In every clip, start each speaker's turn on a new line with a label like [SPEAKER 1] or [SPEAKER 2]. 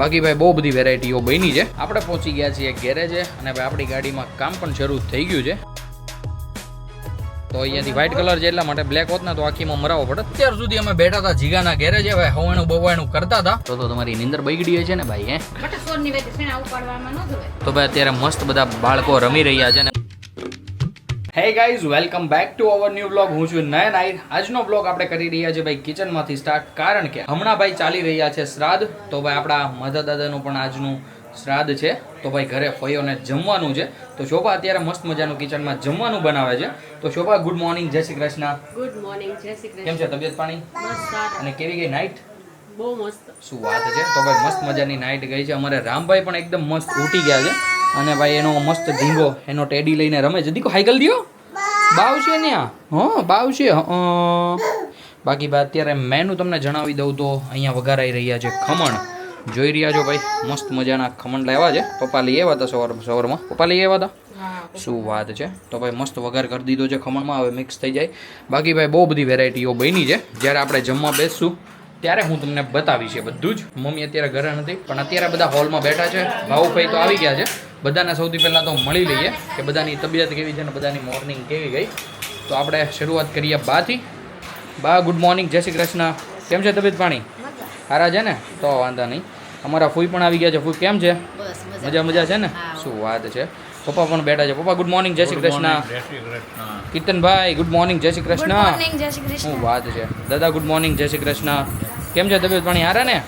[SPEAKER 1] બાકી ભાઈ બહુ બધી વેરાયટીઓ બની છે. આપણે પહોંચી ગયા છીએ ગેરેજે અને ભાઈ આપણી ગાડીમાં કામ પણ શરૂ થઈ ગયું છે. તો અહીંયાથી વ્હાઇટ કલર છે એટલા માટે બ્લેક હોત ને તો આખીમાં મરાવો પડે. અત્યાર સુધી અમે બેઠા હતા જીગાના ગેરેજે, ભાઈ હવાણું બવાણું કરતા હતા. તો તમારી નીંદર બગડી છે ને ભાઈ? તો ભાઈ અત્યારે મસ્ત બધા બાળકો રમી રહ્યા છે ને. Hey guys, welcome back to our new vlog. હું છું નયન આહિર. આજનો વ્લોગ આપણે કરી રહ્યા છે ભાઈ કિચનમાંથી સ્ટાર્ટ, કારણ કે હમણાં ભાઈ ચાલી રહ્યા છે શ્રાદ્ધ. તો ભાઈ આપણા માતા દાદાનું પણ આજનું શ્રાદ્ધ છે. તો ભાઈ ઘરે ફઈઓને જમવાનું છે. તો શોભા અત્યારે મસ્ત મજાનું કિચનમાં જમવાનું બનાવે છે. તો શોભા, ગુડ મોર્નિંગ, જય શ્રી કૃષ્ણ.
[SPEAKER 2] ગુડ મોર્નિંગ, જય શ્રી કૃષ્ણ.
[SPEAKER 1] કેમ છે તબિયત પાણી? અને કેવી ગઈ નાઈટ?
[SPEAKER 2] બહુ મસ્ત.
[SPEAKER 1] શું વાત છે. તો ભાઈ મસ્ત મજાની નાઈટ ગઈ છે. અમારે રામભાઈ પણ એકદમ મસ્ત ઉઠી ગયા છે અને ભાઈ એનો મસ્ત ધીંગો એનો ટેડી લઈને રમે છે. દીકો હાઈકલ દિયો, બાવ છે ને આ? હા બાવ છે. બાકી ભાઈ અત્યારે મેનુ તમને જણાવી દઉં તો અહીંયા વઘારાઈ રહ્યા છે ખમણ. જોઈ રહ્યા છો ભાઈ, મસ્ત મજાના ખમણ લાવ્યા છે. પપ્પા લઈ આવ્યા હતા સવારમાં. પપ્પા લઈ આવ્યા હતા. શું વાત છે. તો ભાઈ મસ્ત વઘાર કરી દીધો છે ખમણમાં, હવે મિક્સ થઈ જાય. બાકી ભાઈ બહુ બધી વેરાયટીઓ બની છે. જ્યારે આપણે જમવા બેસશું ત્યારે હું તમને બતાવીશ બધું જ. મમ્મી અત્યારે ઘરે નથી, પણ અત્યારે બધા હોલમાં બેઠા છે. ભાઉભાઈ તો આવી ગયા છે. બધાને સૌથી પહેલાં તો મળી લઈએ કે બધાની તબિયત કેવી છે ને બધાની મોર્નિંગ કેવી ગઈ. તો આપણે શરૂઆત કરીએ બાથી. બા, ગુડ મોર્નિંગ, જય શ્રી કૃષ્ણ. કેમ છે તબિયત પાણી? સારા છે ને? તો વાંધો નહીં. અમારા ફૂઈ પણ આવી ગયા છે. ફૂઈ કેમ છે? મજા મજા છે ને? શું વાત છે. પપ્પા પણ બેઠા છે. પપ્પા ગુડ મોર્નિંગ, જય શ્રી કૃષ્ણ. કીર્તનભાઈ ગુડ મોર્નિંગ, જય શ્રી કૃષ્ણ. શું વાત છે. દાદા ગુડ મોર્નિંગ, જય શ્રી કૃષ્ણ. કેમ છે તબિયત પાણી? હારા ને?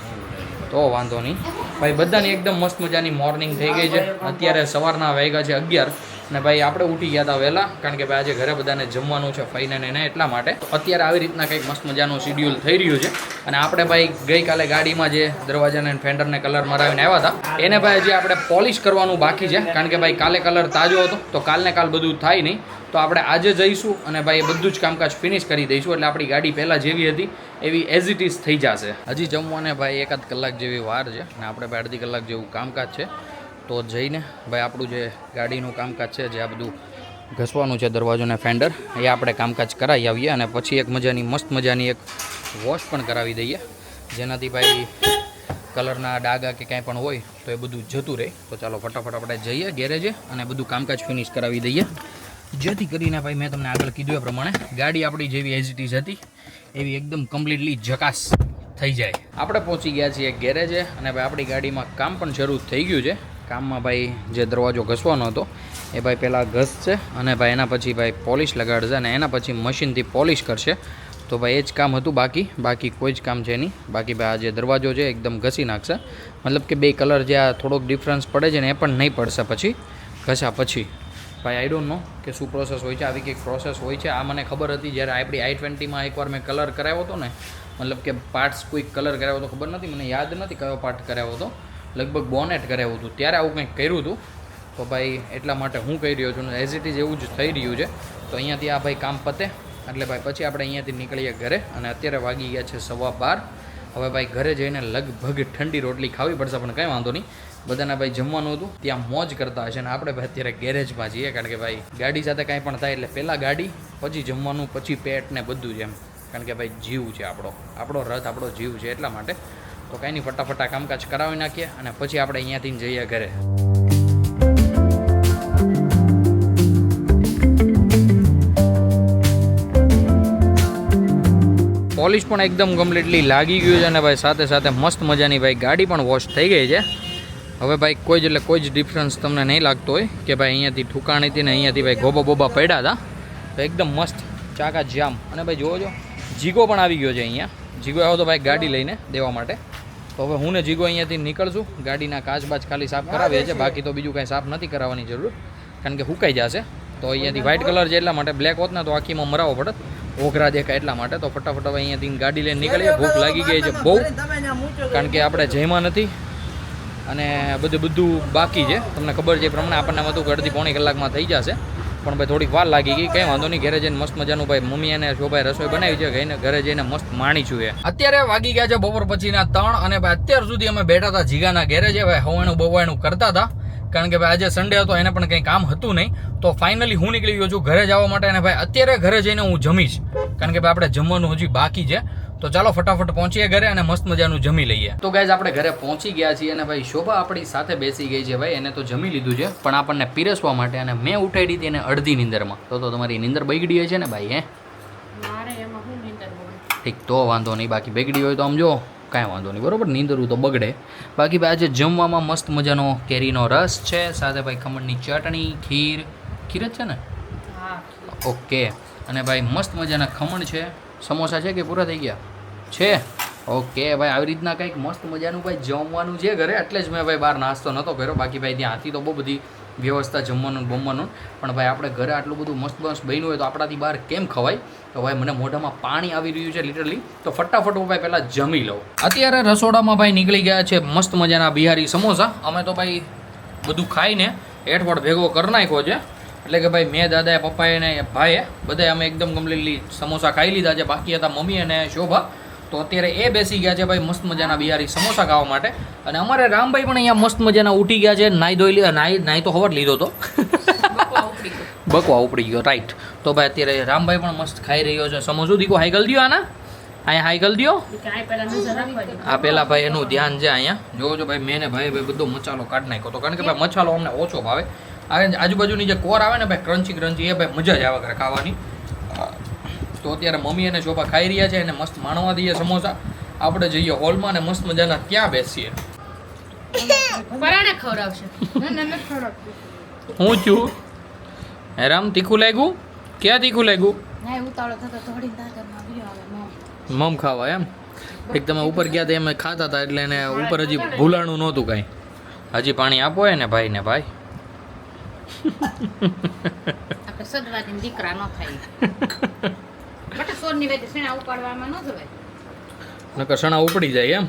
[SPEAKER 1] તો વાંધો નહીં ભાઈ. બધાની એકદમ મસ્ત મજાની મોર્નિંગ થઈ ગઈ છે. અત્યારે સવારના વાગ્યા છે 11 અને ભાઈ આપણે ઉઠી ગયા હતા વહેલા, કારણ કે ભાઈ આજે ઘરે બધાને જમવાનું છે ફઈને ને એટલા માટે. અત્યારે આવી રીતના કંઈક મસ્ત મજાનું શિડ્યુલ થઈ રહ્યું છે. અને આપણે ભાઈ ગઈકાલે ગાડીમાં જે દરવાજાને ફેન્ડરને કલર મરાવીને આવ્યા હતા એને ભાઈ હજી આપણે પોલિશ કરવાનું બાકી છે, કારણ કે ભાઈ કાલે કલર તાજો હતો તો કાલને કાલ બધું થાય નહીં. તો આપણે આજે જઈશું અને ભાઈ એ બધું જ કામકાજ ફિનિશ કરી દઈશું, એટલે આપણી ગાડી પહેલાં જેવી હતી એવી એઝ ઇટ ઇઝ થઈ જશે. હજી જમવાને ભાઈ એકાદ કલાક જેવી વાર છે અને આપણે ભાઈ અડધી કલાક જેવું કામકાજ છે. તો જઈને ભાઈ આપણું જે ગાડીનું કામકાજ છે, જે આ બધું ઘસવાનું છે દરવાજો ને ફેન્ડર, એ આપણે કામકાજ કરાવી આવીએ અને પછી એક મજાની મસ્ત મજાની એક વોશ પણ કરાવી દઈએ, જેનાથી ભાઈ કલરના ડાઘા કે કાંઈ પણ હોય તો એ બધું જતું રહે. તો ચાલો ફટાફટ આપણે જઈએ ગેરેજે અને બધું કામકાજ ફિનિશ કરાવી દઈએ, જેથી કરીને ભાઈ મેં તમને આગળ કીધું એ પ્રમાણે ગાડી આપણી જેવી એઝ ઇટ ઇઝ હતી એવી એકદમ કમ્પ્લીટલી ઝકાસ થઈ જાય. આપણે પહોંચી ગયા છીએ ગેરેજે અને ભાઈ આપણી ગાડીમાં કામ પણ શરૂ થઈ ગયું છે. કામમાં ભાઈ જે દરવાજો ઘસવાનો હતો એ ભાઈ પહેલાં ઘસશે અને ભાઈ એના પછી ભાઈ પોલિશ લગાડશે અને એના પછી મશીનથી પોલિશ કરશે. તો ભાઈ એ જ કામ હતું, બાકી કોઈ જ કામ છે નહીં. બાકી ભાઈ આ જે દરવાજો છે એકદમ ઘસી નાખશે, મતલબ કે બે કલર જે આ થોડોક ડિફરન્સ પડે છે ને એ પણ નહીં પડશે પછી ઘસ્યા પછી. ભાઈ આઈ ડોન્ટ નો કે શું પ્રોસેસ હોય છે, આવી કંઈક પ્રોસેસ હોય છે. આ મને ખબર હતી જ્યારે આપણી i20માં એકવાર મેં કલર કરાવ્યો હતો ને, મતલબ કે પાર્ટ્સ કોઈ કલર કરાવ્યો હતો, ખબર નથી, મને યાદ નથી કયો પાર્ટ કરાવ્યો હતો, લગભગ બોનેટ કરાવ્યું હતું ત્યારે આવું કંઈક કર્યું હતું. તો ભાઈ એટલા માટે હું કહી રહ્યો છું, એઝ ઇટ ઇઝ એવું જ થઈ રહ્યું છે. તો અહીંયાથી આ ભાઈ કામ પતે એટલે ભાઈ પછી આપણે અહીંયાથી નીકળીએ ઘરે. અને અત્યારે વાગી ગયા છે 12:15. હવે ભાઈ ઘરે જઈને લગભગ ઠંડી રોટલી ખાવી પડશે, પણ કંઈ વાંધો નહીં. બધાને ભાઈ જમવાનું હતું ત્યાં મોજ કરતા હશે ને આપણે ભાઈ અત્યારે ગેરેજમાં જઈએ, કારણ કે ભાઈ ગાડી સાથે કાંઈ પણ થાય એટલે પહેલાં ગાડી, પછી જમવાનું, પછી પેટ ને બધું જ એમ, કારણ કે ભાઈ જીવ છે આપણો રથ, આપણો જીવ છે એટલા માટે. તો કાંઈ નહીં, ફટાફટ કામકાજ કરાવી નાખીએ અને પછી આપણે અહીંયાથી જઈએ ઘરે. પોલિશ પણ એકદમ કમ્પ્લીટલી લાગી ગયું છે અને ભાઈ સાથે સાથે મસ્ત મજાની ભાઈ ગાડી પણ વોશ થઈ ગઈ છે. હવે ભાઈ કોઈ જ ડિફરન્સ તમને નહીં લાગતો હોય કે ભાઈ અહીંયાથી ઠુકાણી હતી ને અહીંયાથી ભાઈ ગોબા બોબા પડ્યા હતા. તો એકદમ મસ્ત ચાકા જામ. અને ભાઈ જોવો જીગો પણ આવી ગયો છે અહીંયા. જીગો આવ્યો તો ભાઈ ગાડી લઈને દેવા માટે. તો હવે હું ને જીગો અહીંયાથી નીકળશું. ગાડીના કાચબાચ ખાલી સાફ કરાવીએ છીએ, બાકી તો બીજું કાંઈ સાફ નથી કરાવવાની જરૂર, કારણ કે સુકાઈ જશે. તો અહીંયાથી વ્હાઇટ કલર છે એટલા માટે, બ્લેક હોત ને તો આખીમાં મરાવો પડત, ઓઘરા દેખાય એટલા માટે. તો ફટાફટ હવે અહીંયાથી ગાડી લઈને નીકળીએ. ભૂખ લાગી ગઈ છે બહુ, કારણ કે આપણે જમ્યા નથી અને બધું બાકી છે. તમને ખબર છે એ પ્રમાણે આપણને બધું અડધી પોણી કલાકમાં થઈ જશે, પણ ભાઈ થોડીક વાર લાગી ગઈ. કંઈ વાંધો નહીં, ઘરે જઈને મસ્ત મજાનું ભાઈ મમ્મી અને શોભાઈ રસોઈ બનાવી છે, ઘરે જઈને મસ્ત માણીશું. અત્યારે વાગી ગયા છે બપોર પછીના 3 અને ભાઈ અત્યાર સુધી અમે બેઠા હતા જીગાના ગેરેજે, ભાઈ હવાણું બવાણું કરતા હતા, કારણ કે ભાઈ આજે સન્ડે હતો, એને પણ કંઈ કામ હતું નહીં. તો ફાઇનલી હું નીકળી ગયો છું ઘરે જવા માટે અને ભાઈ અત્યારે ઘરે જઈને હું જમીશ, કારણ કે ભાઈ આપણે જમવાનું હજી બાકી છે. તો ચાલો ફટાફટ પહોંચીએ ઘરે અને મસ્ત મજાનું જમી લઈએ. તો ગાઈઝ આપણે ઘરે પહોંચી ગયા છીએ અને ભાઈ શોભા આપણી સાથે બેસી ગઈ છે. ભાઈ એને તો જમી લીધું છે પણ આપણને પીરસવા માટે અને મેં ઉઠાડી હતી એને અડધી નીંદરમાં. તો તમારી નીંદર બગડી હોય છે ને ભાઈ?
[SPEAKER 2] મારે એમાં શું નીંદર બગડે?
[SPEAKER 1] ઠીક, તો વાંધો નહીં. બાકી બગડી હોય તો આમ જો કાંઈ વાંધો નહીં, બરોબર. નીંદરું તો બગડે. બાકી ભાઈ આજે જમવામાં મસ્ત મજાનો કેરીનો રસ છે, સાથે ભાઈ ખમણની ચટણી, ખીર જ છે ને?
[SPEAKER 2] હા.
[SPEAKER 1] ઓકે. અને ભાઈ મસ્ત મજાના ખમણ છે. સમોસા છે કે પૂરા થઈ ગયા છે? ઓકે ભાઈ, આવી રીતના કંઈક મસ્ત મજાનું ભાઈ જમવાનું છે ઘરે. એટલે જ મેં ભાઈ બહાર નાસ્તો નહોતો કર્યો. બાકી ભાઈ ત્યાં હતી તો બહુ બધી વ્યવસ્થા જમવાનું બમવાનું, પણ ભાઈ આપણે ઘરે આટલું બધું મસ્ત મસ્ત બન્યું હોય તો આપણાથી બહાર કેમ ખવાય? તો ભાઈ મને મોઢામાં પાણી આવી રહ્યું છે લિટરલી. તો ફટાફટ હું ભાઈ પહેલાં જમી લઉં. અત્યારે રસોડામાં ભાઈ નીકળી ગયા છે મસ્ત મજાના બિહારી સમોસા. અમે તો ભાઈ બધું ખાઈને હેઠવડ ભેગો કરી નાખ્યો છે. એટલે કે ભાઈ મેં, દાદાએ, પપ્પાએ ને ભાઈએ બધાએ અમે એકદમ કમ્પ્લીટલી સમોસા ખાઈ લીધા છે. બાકી હતા મમ્મી અને શોભા. તો અત્યારે એ બેસી ગયા છે ભાઈ મસ્ત મજાના બિહારી સમોસા ખાવા માટે. અને અમારે રામભાઈ પણ અહીંયા મસ્ત મજાના ઉઠી ગયા છે. નાઈ તો હવાર લીધો તો બકવા ઉપડી ગયો, રાઈટ. તો ભાઈ અત્યારે રામભાઈ પણ મસ્ત ખાઈ રહ્યો છે સમોસું. દીકો હાઈકલ દો આના, અહીંયા હાઈકલ દો. આ પહેલાં ભાઈ એનું ધ્યાન છે અહીંયા. જોવો ભાઈ મેં ને ભાઈ બધો મસાલો કાઢી નાખ્યો તો, કારણ કે ભાઈ મસાલો અમને ઓછો ભાવે. આજુબાજુની જે કોર આવે ને ભાઈ ક્રન્ચી ક્રન્ચી, એ ભાઈ મજા જ આવે ઘરે ખાવાની. તો અત્યારે મમ્મી અને શોભા ખાઈ રહ્યા છે અને મસ્ત માણવા દઈએ સમોસા. આપણે જઈએ હોલમાં ને મસ્ત મજાના ત્યાં બેસીએ.
[SPEAKER 2] પરાણે ખવડાવશે.
[SPEAKER 1] હું છું હેરામ? તીખું લાગ્યું? ક્યાં તીખું લાગ્યું? મમ ખાવા એમ? એક તમે ઉપર ગયા હતા એમ ખાતા હતા એટલે એને ઉપર હજી ભૂલાણું નહોતું કાંઈ. હજી પાણી આપો ને ભાઈ ને ભાઈ.
[SPEAKER 3] આપણે સદવાદી દીકરા ન થાય. બટા સોરની વેતે સેણા ઉપાડવામાં ન જવાય.
[SPEAKER 1] નકર સણા ઉપડી જાય એમ.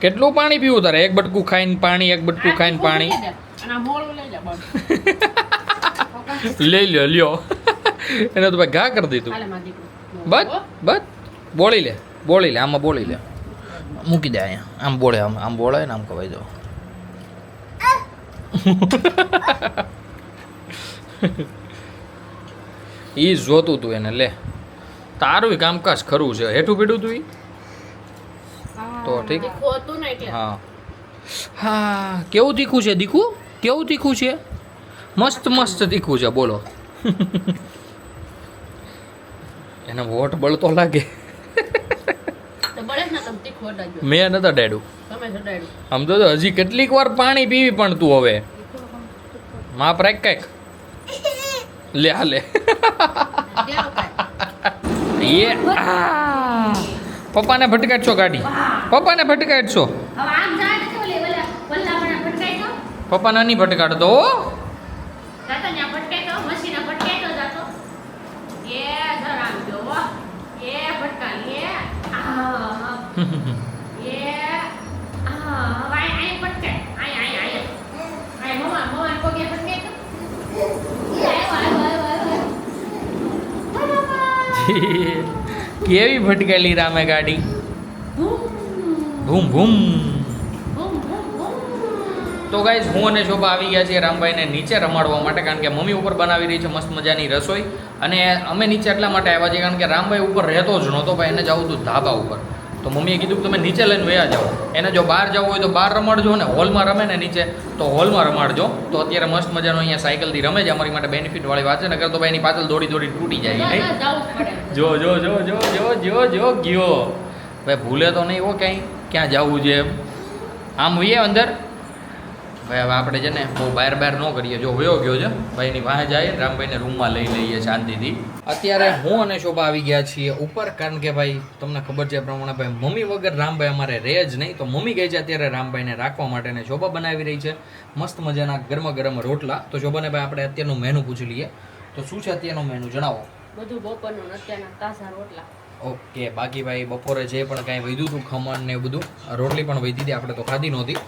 [SPEAKER 1] કેટલું પાણી પીવું તારે? એક બટકું ખાઈને પાણી, એક બટકું ખાઈને પાણી.
[SPEAKER 2] અને આ મોળું લઈ જા બસ.
[SPEAKER 1] લઈ લ્યો એને તો ભાઈ ઘા કરી દીધું.
[SPEAKER 2] હાલે માં દીકરો.
[SPEAKER 1] બસ બસ બોળી લે આમાં બોળી લે. મૂકી દે અહીંયા. આમ બોળે, આમ બોળે ને આમ કવાઈ દો. ઈ જોતું તું એને. લે તારું કામકાજ ખરું છે. હેઠું પીડું તું ઈ તો ઠીક.
[SPEAKER 2] તીખું હતું ને એટલે.
[SPEAKER 1] હા હા. કેવું તીખું છે દીકુ? કેવું તીખું છે? મસ્ત મસ્ત તીખું છે. બોલો. એને વોટ બળતો લાગે.
[SPEAKER 2] તો બળે જ ને તમે તીખું અડાડજો.
[SPEAKER 1] મેં નતા ડેડું.
[SPEAKER 2] તમે સડાડ્યું.
[SPEAKER 1] આમ તો હજી કેટલીક વાર પાણી પીવી પણ તું હવે માપ રાખ કાંઈક. લે હાલે.
[SPEAKER 3] દેવો કાંઈ.
[SPEAKER 1] એ પપ્પાને ભટકાડશો ગાડી. પપ્પાને ભટકાડશો.
[SPEAKER 3] હવે આમ જાય તો ઓલે વલ્લા પણ ભટકાઈ તો
[SPEAKER 1] પપ્પાને નહીં ભટકાડતો.
[SPEAKER 3] જાતો ન્યા ભટકાઈ તો મસીના ભટકાઈ તો જાતો. એ ધરામ જો એ ભટકાઈ એ આ એ આ વાય આય ભટકાઈ આય આય આય આય મમ્મા કોગે ભટકાઈ તો એ આય વાય
[SPEAKER 1] કેવી ભટકેલી રામે ગાડી. ભૂમ ભૂમ. તો ગાઈઝ હું અને શોભા આવી ગયા છીએ રામભાઈને નીચે રમાડવા માટે, કારણ કે મમ્મી ઉપર બનાવી રહી છે મસ્ત મજાની રસોઈ. અને અમે નીચે એટલા માટે આવ્યા છીએ કારણ કે રામભાઈ ઉપર રહેતો જ નહોતો ભાઈ, એને જવું હતું ધાબા ઉપર. તો મમ્મીએ કીધું કે તમે નીચે લઈને વયા જાઓ. એને જો બહાર જવું હોય તો બહાર રમાડજો, ને હોલમાં રમે ને નીચે તો હોલમાં રમાડજો. તો અત્યારે મસ્ત મજાનો અહીંયા સાયકલથી રમે છે. અમારી માટે બેનિફિટવાળી વાત છે, નકર તો ભાઈ એની પાછળ દોડી દોડી તૂટી જાય નહીં.
[SPEAKER 2] જવું જ પડે.
[SPEAKER 1] જો જો જો જો જો જો જો ગયો ભાઈ. ભૂલે તો નહીં હો ક્યાંય ક્યાં જવું છે એમ. આમ હોઈએ અંદર ભાઈ. હવે આપણે છે ને બહુ બહાર ન કરીએ. જો વયો ગયો છે ભાઈ, એની વાહે જાય રામભાઈને રૂમમાં લઈ લઈએ શાંતિથી. અત્યારે હું અને શોભા આવી ગયા છીએ ઉપર, કારણ કે ભાઈ તમને ખબર છે એ પ્રમાણે ભાઈ મમ્મી વગર રામભાઈ અમારે રહે જ નહીં. તો મમ્મી ગઈ છે અત્યારે રામભાઈને રાખવા માટે, ને શોભા બનાવી રહી છે મસ્ત મજાના ગરમા ગરમ રોટલા. તો શોભાને ભાઈ આપણે અત્યારનું મેનુ પૂછી લઈએ. તો શું છે અત્યારનું મેનુ જણાવો.
[SPEAKER 2] બધું બપોરનું ને અત્યારના તાજા રોટલા.
[SPEAKER 1] ઓકે. બાકી ભાઈ બપોરે જે પણ કાંઈ વધ્યું હતું ખમણ ને એ બધું, રોટલી પણ વધી હતી, આપણે તો ખાધી નહોતી.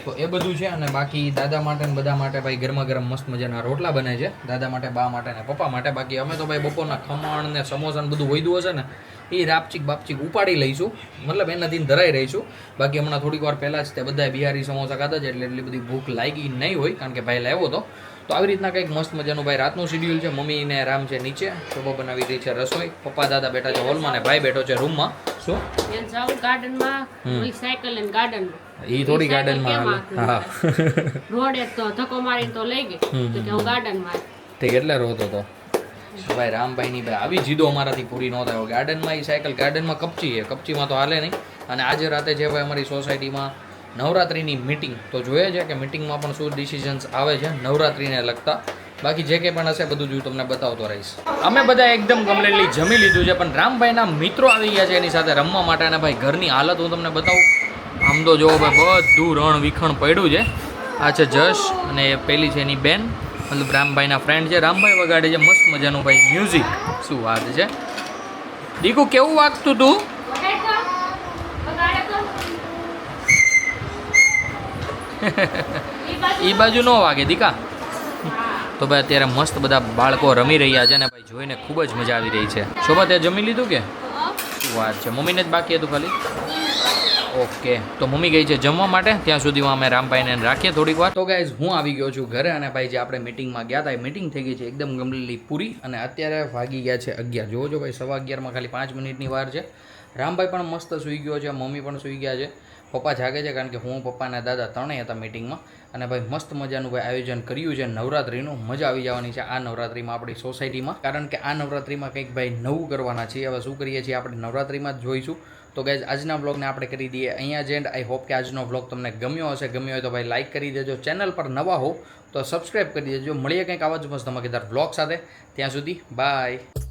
[SPEAKER 1] તો એ બધું છે. અને બાકી દાદા માટે ને બધા માટે ભાઈ ગરમા ગરમ મસ્ત મજાના રોટલા બને છે. દાદા માટે, બા માટે ને પપ્પા માટે. બાકી અમે તો ભાઈ બપોરના ખમણ ને સમોસા ને બધું વધ્યું હશે ને એ રાપચીક બાપચીક ઉપાડી લઈશું, મતલબ એનાથી ધરાઈ રહીશું. બાકી હમણાં થોડીક વાર પહેલાં જ તે બધા બિહારી સમોસા ખાધા છે એટલે એટલી બધી ભૂખ લાગી નહીં હોય, કારણ કે ભાઈ લાવ્યો હતો. તો આવી રીતના કંઈક મસ્ત મજાનું ભાઈ રાતનું શેડ્યુલ છે. મમ્મી ને રામ છે નીચે, શોભા બનાવી રહી છે રસોઈ, પપ્પા દાદા બેઠા છે હોલમાં ને ભાઈ બેઠો છે રૂમમાં. શું
[SPEAKER 3] એને જાવું ગાર્ડનમાં, સાયકલ લઈને ગાર્ડનમાં.
[SPEAKER 1] એ થોડી ગાર્ડનમાં હા
[SPEAKER 3] રોડે તો ધક્કો મારીને તો લઈ ગઈ, તો કે હું ગાર્ડનમાં.
[SPEAKER 1] તે કેટલા રોતો હતો ભાઈ રામભાઈની ભાઈ આવી જીદો અમારાથી પૂરી ન થાય. ગાર્ડનમાં એ સાયકલ ગાર્ડનમાં કપચી છે, કપચીમાં તો હાલે નહીં. અને આજે રાતે છે ભાઈ અમારી સોસાયટીમાં નવરાત્રિની મિટિંગ, તો જોઈએ છે કે મિટિંગમાં પણ શું ડિસિઝન્સ આવે છે નવરાત્રિને લગતા. બાકી જે કંઈ પણ હશે બધું જ હું તમને બતાવતો રહીશ. અમે બધા એકદમ કમ્પ્લીટલી જમી લીધું છે, પણ રામભાઈના મિત્રો આવી ગયા છે એની સાથે રમવા માટે. અને ભાઈ ઘરની હાલત હું તમને બતાવું. આમ તો જોવો ભાઈ બધું રણ વિખણ પડ્યું છે. આ છે જશ અને એ પેલી છે એની બેન, મતલબ રામભાઈના ફ્રેન્ડ છે. રામભાઈ વગાડે છે મસ્ત મજાનું ભાઈ મ્યુઝિક. શું વાત છે દીકુ, કેવું વાગતું તું? એ બાજુ ન વાગે દીકા. તો ભાઈ અત્યારે મસ્ત બધા બાળકો રમી રહ્યા છે ને ભાઈ જોઈને ખૂબ જ મજા આવી રહી છે. શોભા તે જમી લીધું કે શું વાત છે? મમ્મીને જ બાકી હતું ખાલી. ઓકે, તો મમ્મી ગઈ છે જમવા માટે, ત્યાં સુધીમાં અમે રામભાઈને રાખીએ થોડીક વાર. તો ગાઈઝ હું આવી ગયો છું ઘરે, અને ભાઈ જે આપણે મિટિંગમાં ગયા હતા એ મિટિંગ થઈ ગઈ છે એકદમ કમ્પ્લીટલી પૂરી. અને અત્યારે વાગી ગયા છે 11. જોવો જો ભાઈ 11:15 ખાલી 5 મિનિટની વાર છે. રામભાઈ પણ મસ્ત સૂઈ ગયો છે, મમ્મી પણ સૂઈ ગયા છે, પપ્પા જાગે છે કારણ કે હું, પપ્પા અને દાદા ત્રણેય હતા મિટિંગમાં. અને ભાઈ મસ્ત મજાનું ભાઈ આયોજન કર્યું છે નવરાત્રિનું. મજા આવી જવાની છે આ નવરાત્રિમાં આપણી સોસાયટીમાં, કારણ કે આ નવરાત્રિમાં કંઈક ભાઈ નવું કરવાના છીએ. હવે શું કરીએ છીએ આપણે નવરાત્રિમાં જ જોઈશું. તો ગાઈઝ આજના વ્લોગને આપણે કરી દઈએ અહીંયા જ એન્ડ. આઈ હોપ કે આજનો વ્લોગ તમને ગમ્યો હશે. ગમ્યો હોય તો ભાઈ લાઇક કરી દેજો. ચેનલ પર નવા હો તો સબસ્ક્રાઈબ કરી દેજો. મળીએ કંઈક આવા જ મસ્ત ધમાકેદાર વ્લોગ સાથે. ત્યાં સુધી બાય.